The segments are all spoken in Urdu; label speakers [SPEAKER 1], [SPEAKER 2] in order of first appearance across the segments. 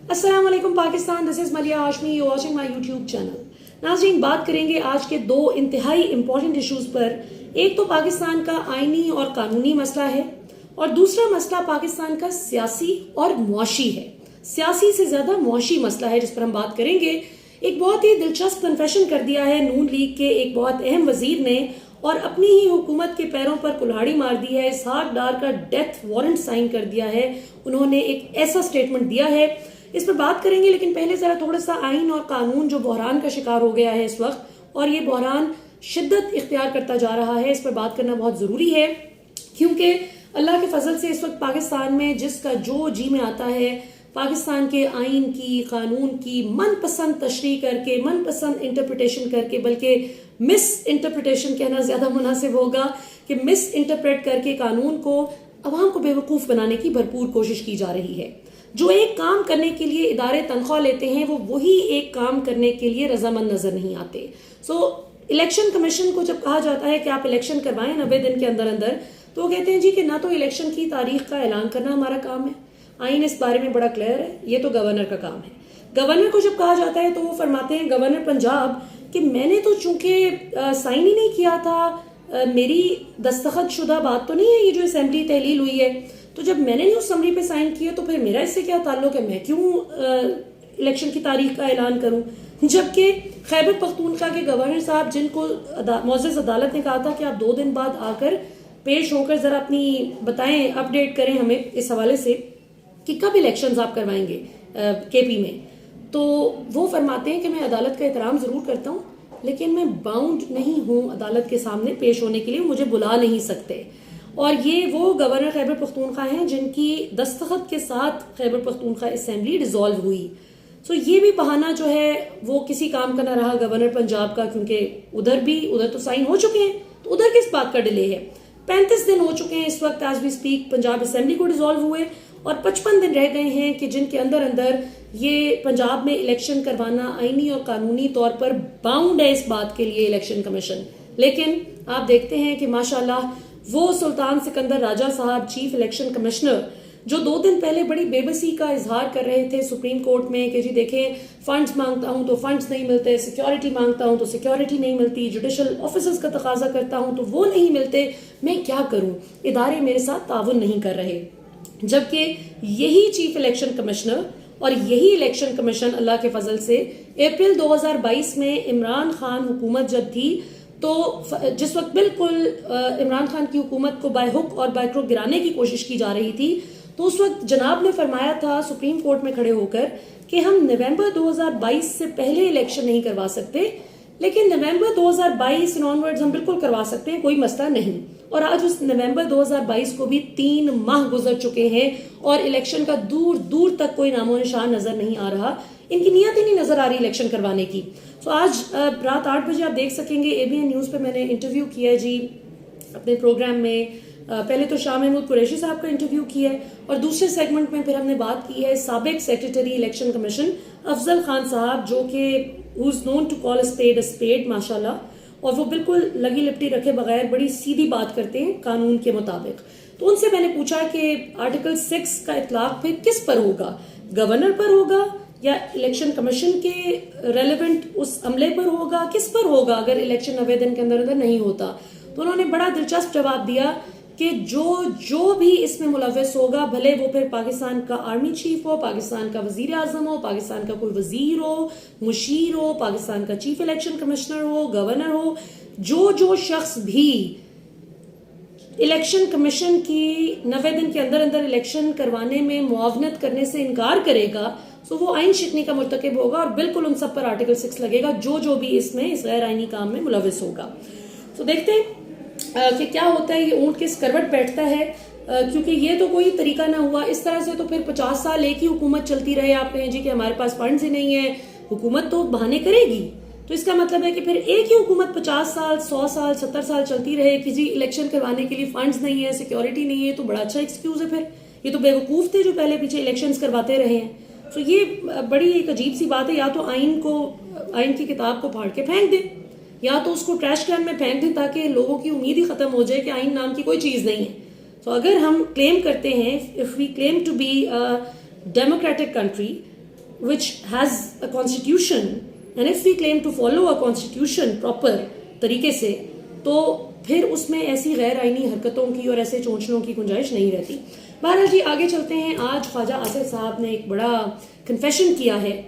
[SPEAKER 1] السلام علیکم Pakistan, this is Maliha Hashmi, you watching my YouTube channel. ناظرین، بات کریں گے آج کے دو انتہائی امپورٹنٹ ایشوز پر۔ ایک تو پاکستان کا آئینی اور قانونی مسئلہ ہے، اور دوسرا مسئلہ پاکستان کا سیاسی اور معاشی ہے۔ سیاسی سے زیادہ معاشی مسئلہ ہے جس پر ہم بات کریں گے۔ ایک بہت ہی دلچسپ کنفیشن کر دیا ہے نون لیگ کے ایک بہت اہم وزیر نے، اور اپنی ہی حکومت کے پیروں پر کلہاڑی مار دی ہے۔ اسحاق ڈار کا ڈیتھ وارنٹ سائن کر دیا ہے۔ انہوں نے ایک ایسا سٹیٹمنٹ دیا ہے، اس پر بات کریں گے، لیکن پہلے ذرا تھوڑا سا آئین اور قانون جو بحران کا شکار ہو گیا ہے اس وقت، اور یہ بحران شدت اختیار کرتا جا رہا ہے، اس پر بات کرنا بہت ضروری ہے، کیونکہ اللہ کے فضل سے اس وقت پاکستان میں جس کا جو جی میں آتا ہے، پاکستان کے آئین کی، قانون کی من پسند تشریح کر کے، من پسند انٹرپریٹیشن کر کے، بلکہ مس انٹرپریٹیشن کہنا زیادہ مناسب ہوگا کہ مس انٹرپریٹ کر کے قانون کو عوام کو بیوقوف بنانے کی بھرپور کوشش کی جا رہی ہے۔ جو ایک کام کرنے کے لیے ادارے تنخواہ لیتے ہیں، وہ وہی ایک کام کرنے کے لیے رضامند نظر نہیں آتے۔ الیکشن کمیشن کو جب کہا جاتا ہے کہ آپ الیکشن کروائیں 90 دن کے اندر اندر، تو وہ کہتے ہیں جی کہ نہ تو الیکشن کی تاریخ کا اعلان کرنا ہمارا کام ہے، آئین اس بارے میں بڑا کلیئر ہے، یہ تو گورنر کا کام ہے۔ گورنر کو جب کہا جاتا ہے تو وہ فرماتے ہیں، گورنر پنجاب، کہ میں نے تو چونکہ سائن ہی نہیں کیا تھا، میری دستخط شدہ بات تو نہیں ہے یہ جو اسمبلی تحلیل ہوئی ہے، تو جب میں نے نہیں اس اسمبلی پہ سائن کیے تو پھر میرا اس سے کیا تعلق ہے، میں کیوں الیکشن کی تاریخ کا اعلان کروں۔ جبکہ خیبر پختونخوا کے گورنر صاحب، جن کو معزز عدالت نے کہا تھا کہ آپ 2 دن بعد آ کر پیش ہو کر ذرا اپنی بتائیں، اپ ڈیٹ کریں ہمیں اس حوالے سے کہ کب الیکشنز آپ کروائیں گے کے پی میں، تو وہ فرماتے ہیں کہ میں عدالت کا احترام ضرور کرتا ہوں، لیکن میں باؤنڈ نہیں ہوں عدالت کے سامنے پیش ہونے کے لیے، مجھے بلا نہیں سکتے۔ اور یہ وہ گورنر خیبر پختونخوا ہیں جن کی دستخط کے ساتھ خیبر پختونخوا اسمبلی ڈیزالو ہوئی۔ یہ بھی بہانہ جو ہے وہ کسی کام کا نہ رہا گورنر پنجاب کا، کیونکہ ادھر تو سائن ہو چکے ہیں، تو ادھر کس بات کا ڈیلے ہے۔ 35 دن ہو چکے ہیں اس وقت as we speak Punjab assembly کو ڈیزالو ہوئے، اور 55 دن رہ گئے ہیں کہ جن کے اندر یہ پنجاب میں الیکشن کروانا آئینی اور قانونی طور پر باؤنڈ ہے اس بات کے لیے الیکشن کمیشن۔ لیکن آپ دیکھتے ہیں کہ ماشاءاللہ وہ سلطان سکندر راجہ صاحب، چیف الیکشن کمشنر، جو 2 دن پہلے بڑی بے بسی کا اظہار کر رہے تھے سپریم کورٹ میں کہ جی دیکھیں، فنڈز مانگتا ہوں تو فنڈز نہیں ملتے، سیکیورٹی مانگتا ہوں تو سیکیورٹی نہیں ملتی، جوڈیشل آفیسرز کا تقاضا کرتا ہوں تو وہ نہیں ملتے، میں کیا کروں، ادارے میرے ساتھ تعاون نہیں کر رہے۔ جبکہ یہی چیف الیکشن کمشنر اور یہی الیکشن کمیشن اللہ کے فضل سے اپریل 2022 میں عمران خان حکومت جب تھی، تو جس وقت بالکل عمران خان کی حکومت کو بائی ہک اور بائی کرک گرانے کی کوشش کی جا رہی تھی، تو اس وقت جناب نے فرمایا تھا سپریم کورٹ میں کھڑے ہو کر کہ ہم نومبر 2022 سے پہلے الیکشن نہیں کروا سکتے، لیکن نومبر 2022 آنورڈز ہم بالکل کروا سکتے ہیں، کوئی مسئلہ نہیں۔ اور آج اس نومبر 2022 کو بھی 3 ماہ گزر چکے ہیں، اور الیکشن کا دور دور تک کوئی نام و نشان نظر نہیں آ رہا، ان کی نیت ہی نہیں نظر آ رہی الیکشن کروانے کی۔ آج رات 8 بجے آپ دیکھ سکیں گے ABN نیوز پہ میں نے انٹرویو کیا ہے جی اپنے پروگرام میں۔ پہلے تو شاہ محمود قریشی صاحب کا انٹرویو کیا ہے، اور دوسرے سیگمنٹ میں پھر ہم نے بات کی ہے سابق سیکریٹری الیکشن کمیشن افضل خان صاحب، جو کہ who is known to call a spade ماشاءاللہ، اور وہ بالکل لگی لپٹی رکھے بغیر بڑی سیدھی بات کرتے ہیں قانون کے مطابق۔ تو ان سے میں نے پوچھا کہ آرٹیکل 6 کا اطلاق پھر کس پر ہوگا، گورنر پر ہوگا یا الیکشن کمیشن کے ریلیونٹ اس عملے پر ہوگا، کس پر ہوگا اگر الیکشن 90 دن کے اندر نہیں ہوتا؟ تو انہوں نے بڑا دلچسپ جواب دیا کہ جو بھی اس میں ملوث ہوگا، بھلے وہ پھر پاکستان کا آرمی چیف ہو، پاکستان کا وزیر اعظم ہو، پاکستان کا کوئی وزیر ہو، مشیر ہو، پاکستان کا چیف الیکشن کمشنر ہو، گورنر ہو، جو شخص بھی الیکشن کمیشن کی 90 دن کے اندر الیکشن کروانے میں معاونت کرنے سے انکار کرے گا، وہ آئین شکنی کا مرتکب ہوگا، اور بالکل ان سب پر آرٹیکل 6 لگے گا جو بھی اس غیر آئینی کام میں ملوث ہوگا۔ دیکھتے ہیں کہ کیا ہوتا ہے، یہ اونٹ کس کروٹ بیٹھتا ہے، کیونکہ یہ تو کوئی طریقہ نہ ہوا اس طرح سے، تو پھر 50 سال ایک ہی حکومت چلتی رہے، آپ کہیں جی کہ ہمارے پاس فنڈز ہی نہیں ہے، حکومت تو بہانے کرے گی، تو اس کا مطلب ہے کہ پھر ایک ہی حکومت 50 سال 100 سال 70 سال چلتی رہے کہ جی الیکشن کروانے کے لیے فنڈز نہیں ہے، سیکیورٹی نہیں ہے، تو بڑا اچھا ایکسکیوز ہے۔ پھر یہ تو بیوقوف تھے جو پہلے پیچھے الیکشنز کرواتے رہے ہیں۔ یہ بڑی ایک عجیب سی بات ہے، یا تو آئین کی کتاب کو پھاڑ کے پھینک دیں، یا تو اس کو ٹریش کین میں پھینک دیں، تاکہ لوگوں کی امید ہی ختم ہو جائے کہ آئین نام کی کوئی چیز نہیں ہے۔ اگر ہم کلیم کرتے ہیں، if we claim to be a democratic country، which has a constitution, and if we claim to follow a constitution proper طریقے سے, تو پھر اس میں ایسی غیر آئینی حرکتوں کی اور ایسے چونچلوں کی گنجائش نہیں رہتی. بہرحال جی آگے چلتے ہیں. آج خواجہ آصف صاحب نے ایک بڑا کنفیشن کیا ہے.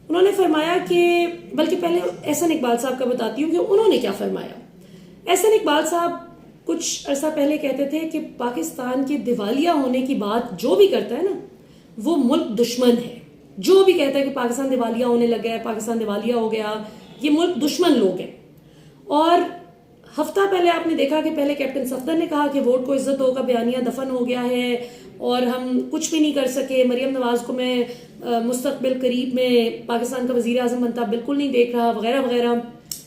[SPEAKER 1] انہوں نے فرمایا کہ, بلکہ پہلے احسن اقبال صاحب کا بتاتی ہوں کہ انہوں نے کیا فرمایا. احسن اقبال صاحب کچھ عرصہ پہلے کہتے تھے کہ پاکستان کے دیوالیہ ہونے کی بات جو بھی کرتا ہے نا وہ ملک دشمن ہے. جو بھی کہتا ہے کہ پاکستان دیوالیہ ہونے لگا ہے, پاکستان دیوالیہ ہو گیا, یہ ملک دشمن لوگ ہیں. اور ہفتہ پہلے آپ نے دیکھا کہ پہلے کیپٹن صفدر نے کہا کہ ووٹ کو عزت ہوگا بیانیہ دفن ہو گیا ہے اور ہم کچھ بھی نہیں کر سکے. مریم نواز کو میں مستقبل قریب میں پاکستان کا وزیر اعظم بنتا بالکل نہیں دیکھ رہا وغیرہ وغیرہ.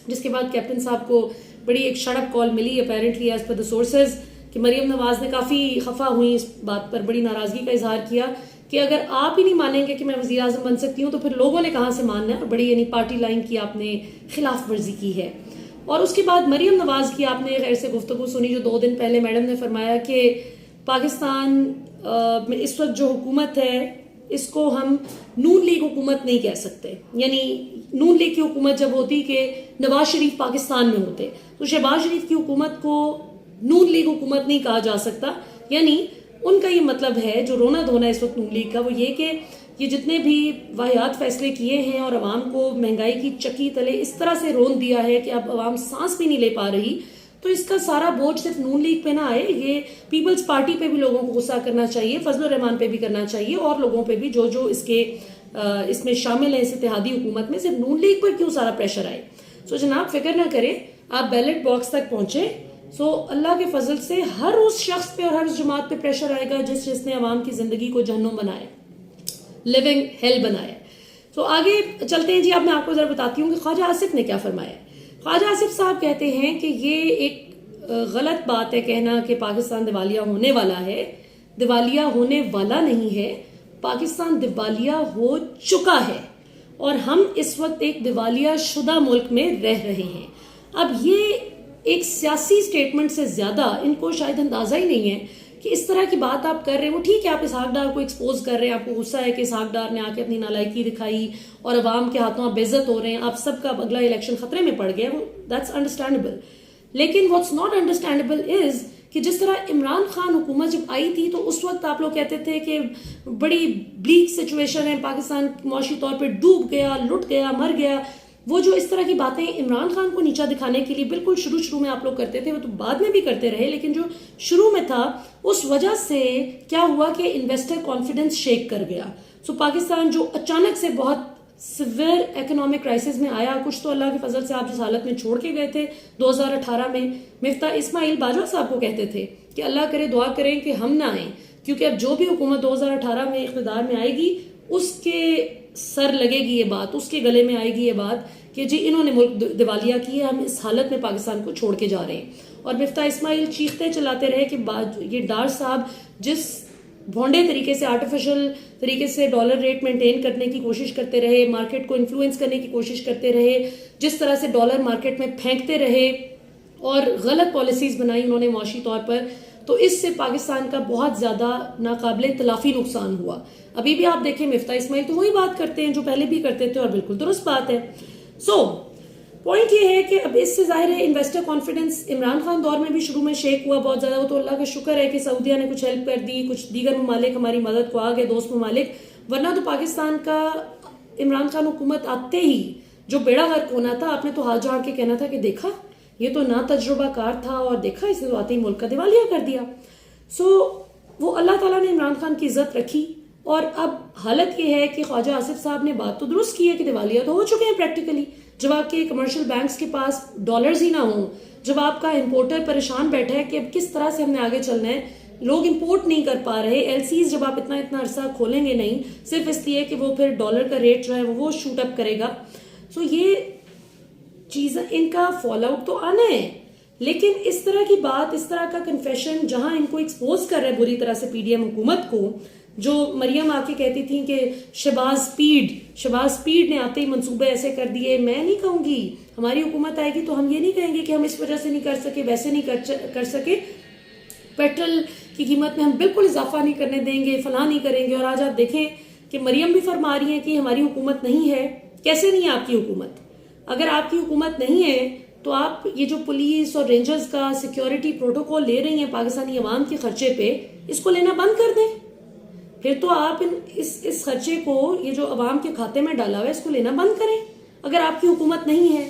[SPEAKER 1] جس کے بعد کیپٹن صاحب کو بڑی ایک شڑپ کال ملی apparently as per the sources کہ مریم نواز نے کافی خفا ہوئی اس بات پر, بڑی ناراضگی کا اظہار کیا کہ اگر آپ ہی نہیں مانیں گے کہ میں وزیر اعظم بن سکتی ہوں تو پھر لوگوں نے کہاں سے ماننا ہے. اور بڑی یعنی پارٹی لائن کی آپ نے خلاف ورزی کی ہے. اور اس کے بعد مریم نواز کی آپ نے غیر سے گفتگو سنی جو 2 دن پہلے میڈم نے فرمایا کہ پاکستان میں اس وقت جو حکومت ہے اس کو ہم نون لیگ حکومت نہیں کہہ سکتے. یعنی نون لیگ کی حکومت جب ہوتی کہ نواز شریف پاکستان میں ہوتے تو شہباز شریف کی حکومت کو نون لیگ حکومت نہیں کہا جا سکتا. یعنی ان کا یہ مطلب ہے جو رونا دھونا اس وقت نون لیگ کا وہ یہ کہ یہ جتنے بھی واحد فیصلے کیے ہیں اور عوام کو مہنگائی کی چکی تلے اس طرح سے رون دیا ہے کہ اب عوام سانس بھی نہیں لے پا رہی, تو اس کا سارا بوجھ صرف نون لیگ پہ نہ آئے, یہ پیپلز پارٹی پہ بھی لوگوں کو غصہ کرنا چاہیے, فضل الرحمان پہ بھی کرنا چاہیے اور لوگوں پہ بھی جو جو اس میں شامل ہیں اس اتحادی حکومت میں. صرف نون لیگ پر کیوں سارا پریشر آئے. سو جناب فکر نہ کریں, آپ بیلٹ باکس تک پہنچے. سو اللہ کے فضل سے ہر اس شخص پہ اور ہر اس جماعت پہ پریشر آئے گا جس نے عوام کی زندگی کو جہنم بنایا, لیونگ ہیل بنایا. تو آگے چلتے ہیں جی. اب میں آپ کو ذرا بتاتی ہوں کہ خواجہ آصف نے کیا فرمایا. خواجہ آصف صاحب کہتے ہیں کہ یہ ایک غلط بات ہے کہنا کہ پاکستان دیوالیہ ہونے والا ہے. دیوالیہ ہونے والا نہیں ہے, پاکستان دیوالیہ ہو چکا ہے اور ہم اس وقت ایک دیوالیہ شدہ ملک میں رہ رہے ہیں. اب یہ ایک سیاسی سٹیٹمنٹ سے زیادہ ان کو شاید اندازہ ہی نہیں ہے کہ اس طرح کی بات آپ کر رہے ہیں. وہ ٹھیک ہے آپ اسحاق ڈار کو ایکسپوز کر رہے ہیں, آپ کو غصہ ہے کہ اسحاق ڈار نے آ کے اپنی نالائکی دکھائی اور عوام کے ہاتھوں آپ بے عزت ہو رہے ہیں, آپ سب کا اگلا الیکشن خطرے میں پڑ گیا, دیٹس انڈرسٹینڈیبل. لیکن واٹس ناٹ انڈرسٹینڈیبل از کہ جس طرح عمران خان حکومت جب آئی تھی تو اس وقت آپ لوگ کہتے تھے کہ بڑی بلیک سچویشن ہے, پاکستان معاشی طور پہ ڈوب گیا, لٹ گیا, مر گیا. وہ جو اس طرح کی باتیں عمران خان کو نیچا دکھانے کے لیے بالکل شروع میں آپ لوگ کرتے تھے, وہ تو بعد میں بھی کرتے رہے, لیکن جو شروع میں تھا اس وجہ سے کیا ہوا کہ انویسٹر کانفیڈنس شیک کر گیا. سو پاکستان جو اچانک سے بہت سیویئر اکنامک کرائسس میں آیا, کچھ تو اللہ کے فضل سے آپ جس حالت میں چھوڑ کے گئے تھے 2018 میں, مفتاح اسماعیل باجوہ صاحب کو کہتے تھے کہ اللہ کرے دعا کریں کہ ہم نہ آئیں, کیونکہ اب جو بھی حکومت 2018 میں اقتدار میں آئے گی اس کے سر لگے گی یہ بات, اس کے گلے میں آئے گی یہ بات کہ جی انہوں نے ملک دیوالیہ کی ہے, ہم اس حالت میں پاکستان کو چھوڑ کے جا رہے ہیں. اور مفتاح اسماعیل چیختے چلاتے رہے کہ یہ ڈار صاحب جس بھونڈے طریقے سے آرٹیفیشل طریقے سے ڈالر ریٹ مینٹین کرنے کی کوشش کرتے رہے, مارکیٹ کو انفلوئنس کرنے کی کوشش کرتے رہے, جس طرح سے ڈالر مارکیٹ میں پھینکتے رہے اور غلط پالیسیز بنائی انہوں نے معاشی طور پر, تو اس سے پاکستان کا بہت زیادہ ناقابل تلافی نقصان ہوا. ابھی بھی آپ دیکھیں مفتاح اسماعیل تو وہی بات کرتے ہیں جو پہلے بھی کرتے تھے اور بالکل درست بات ہے. سو پوائنٹ یہ ہے کہ اب اس سے ظاہر ہے انویسٹر کانفیڈنس عمران خان دور میں بھی شروع میں شیک ہوا بہت زیادہ. وہ تو اللہ کا شکر ہے کہ سعودیہ نے کچھ ہیلپ کر دی, کچھ دیگر ممالک ہماری مدد کو آ گئے, دوست ممالک, ورنہ تو پاکستان کا عمران خان حکومت آتے ہی جو بیڑا غرق ہونا تھا, آپ نے تو ہاتھ جھاڑ کے کہنا تھا کہ دیکھا یہ تو نا تجربہ کار تھا اور دیکھا اس نے تو آتے ہی ملک کا دیوالیہ کر دیا. سو وہ اللہ تعالیٰ نے عمران خان کی عزت رکھی اور اب حالت یہ ہے کہ خواجہ آصف صاحب نے بات تو درست کی ہے کہ دیوالیہ تو ہو چکے ہیں پریکٹیکلی. جب آپ کے کمرشل بینکس کے پاس ڈالرز ہی نہ ہوں, جب آپ کا امپورٹر پریشان بیٹھا ہے کہ اب کس طرح سے ہم نے آگے چلنا ہے, لوگ امپورٹ نہیں کر پا رہے, ایل سیز جب آپ اتنا عرصہ کھولیں گے نہیں صرف اس لیے کہ وہ پھر ڈالر کا ریٹ جو ہے وہ شوٹ اپ کرے گا. سو یہ چیز ان کا فال آؤٹ تو آنا ہے, لیکن اس طرح کی بات, اس طرح کا کنفیشن جہاں ان کو ایکسپوز کر رہا ہے بری طرح سے پی ڈی ایم حکومت کو, جو مریم آ کے کہتی تھیں کہ شہباز سپیڈ نے آتے ہی منصوبے ایسے کر دیے. میں نہیں کہوں گی ہماری حکومت آئے گی تو ہم یہ نہیں کہیں گے کہ ہم اس وجہ سے نہیں کر سکے, ویسے نہیں کر سکے, پیٹرول کی قیمت میں ہم بالکل اضافہ نہیں کرنے دیں گے, فلاں نہیں کریں گے. اور آج آپ دیکھیں کہ کہ مریم بھی فرما رہی ہیں کہ ہماری حکومت نہیں ہے. کیسے نہیں ہے آپ کی حکومت؟ اگر آپ کی حکومت نہیں ہے تو آپ یہ جو پولیس اور رینجرز کا سیکیورٹی پروٹوکول لے رہی ہیں پاکستانی عوام کے خرچے پہ، اس کو لینا بند کر دیں. پھر تو آپ اس خرچے کو یہ جو عوام کے کھاتے میں ڈالا ہوا ہے اس کو لینا بند کریں اگر آپ کی حکومت نہیں ہے.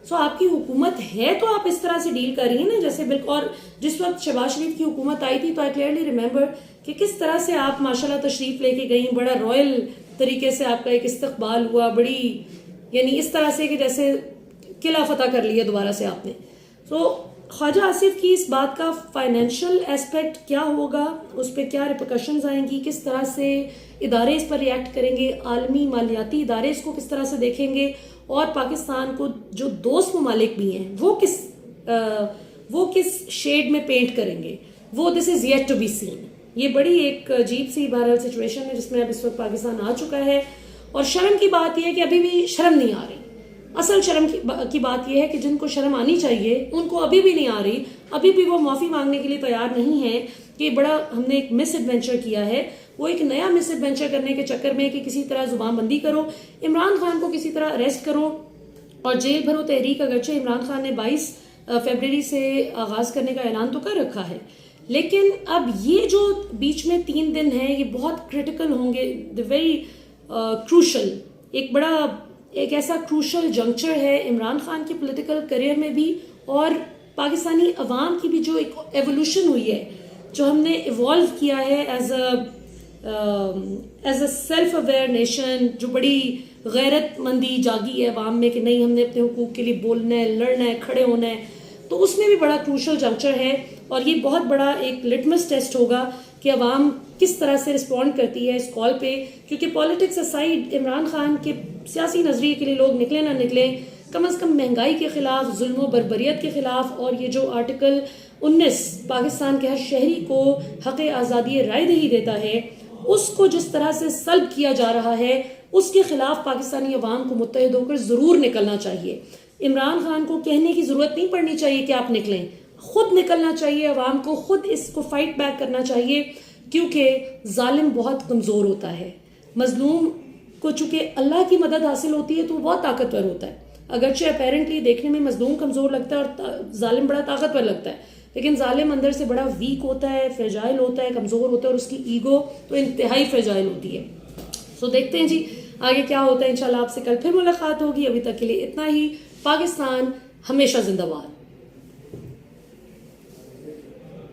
[SPEAKER 1] سو آپ کی حکومت ہے تو آپ اس طرح سے ڈیل کر رہی ہیں نا جیسے بالکل. اور جس وقت شہباز شریف کی حکومت آئی تھی تو آئی کلیئرلی ریمبر کہ کس طرح سے آپ ماشاءاللہ تشریف لے کے گئیں، بڑا رائل طریقے سے آپ کا ایک استقبال ہوا، بڑی یعنی اس طرح سے کہ جیسے قلعہ فتح کر لیا دوبارہ سے آپ نے. سو خواجہ آصف کی اس بات کا فائنینشیل ایسپیکٹ کیا ہوگا، اس پہ کیا ریپرکشنز آئیں گی، کس طرح سے ادارے اس پر ریئیکٹ کریں گے، عالمی مالیاتی ادارے اس کو کس طرح سے دیکھیں گے، اور پاکستان کو جو دوست ممالک بھی ہیں وہ کس شیڈ میں پینٹ کریں گے، وہ this is yet to be seen. یہ بڑی ایک عجیب سی بہرحال سچویشن ہے جس میں اب اس وقت پاکستان آ چکا ہے. اور شرم کی بات یہ ہے کہ ابھی بھی شرم نہیں آ رہی. اصل شرم کی بات یہ ہے کہ جن کو شرم آنی چاہیے ان کو ابھی بھی نہیں آ رہی، ابھی بھی وہ معافی مانگنے کے لیے تیار نہیں ہیں کہ بڑا ہم نے ایک مس ایڈونچر کیا ہے. وہ ایک نیا مس ایڈونچر کرنے کے چکر میں کہ کسی طرح زبان بندی کرو، عمران خان کو کسی طرح اریسٹ کرو اور جیل بھرو تحریک. اگرچہ عمران خان نے 22 فیبرری سے آغاز کرنے کا اعلان تو کر رکھا ہے، لیکن اب یہ جو بیچ میں 3 دن ہیں یہ بہت کریٹیکل ہوں گے، دی ویری کروشل، ایک ایسا کروشل جنکچر ہے عمران خان کے پولیٹیکل کریئر میں بھی اور پاکستانی عوام کی بھی جو ایک ایولیوشن ہوئی ہے، جو ہم نے ایوالو کیا ہے as a self aware nation, جو بڑی غیرت مندی جاگی ہے عوام میں کہ نہیں ہم نے اپنے حقوق کے لیے بولنا ہے، لڑنا ہے، کھڑے ہونا ہے. تو اس میں بھی بڑا کروشل جنکچر ہے اور یہ بہت بڑا ایک لٹمس ٹیسٹ ہوگا کہ عوام کس طرح سے رسپونڈ کرتی ہے اس کال پہ. کیونکہ پالیٹکس اسائڈ عمران خان کے سیاسی نظریے کے لیے لوگ نکلیں نہ نکلیں، کم از کم مہنگائی کے خلاف، ظلم و بربریت کے خلاف، اور یہ جو آرٹیکل 19 پاکستان کے ہر شہری کو حق آزادی رائے دہی دیتا ہے اس کو جس طرح سے سلب کیا جا رہا ہے اس کے خلاف پاکستانی عوام کو متحد ہو کر ضرور نکلنا چاہیے. عمران خان کو کہنے کی ضرورت نہیں پڑنی چاہیے کہ آپ نکلیں، خود نکلنا چاہیے عوام کو، خود اس کو فائٹ بیک کرنا چاہیے. کیونکہ ظالم بہت کمزور ہوتا ہے، مظلوم کو چونکہ اللہ کی مدد حاصل ہوتی ہے تو وہ بہت طاقتور ہوتا ہے. اگرچہ اپیرنٹلی دیکھنے میں مظلوم کمزور لگتا ہے اور ظالم بڑا طاقتور لگتا ہے، لیکن ظالم اندر سے بڑا ویک ہوتا ہے، فریجائل ہوتا ہے، کمزور ہوتا ہے، اور اس کی ایگو تو انتہائی فریجائل ہوتی ہے. سو دیکھتے ہیں جی آگے کیا ہوتا ہے. انشاءاللہ آپ سے کل پھر ملاقات ہوگی. ابھی تک کے لیے اتنا ہی. پاکستان ہمیشہ زندہ باد.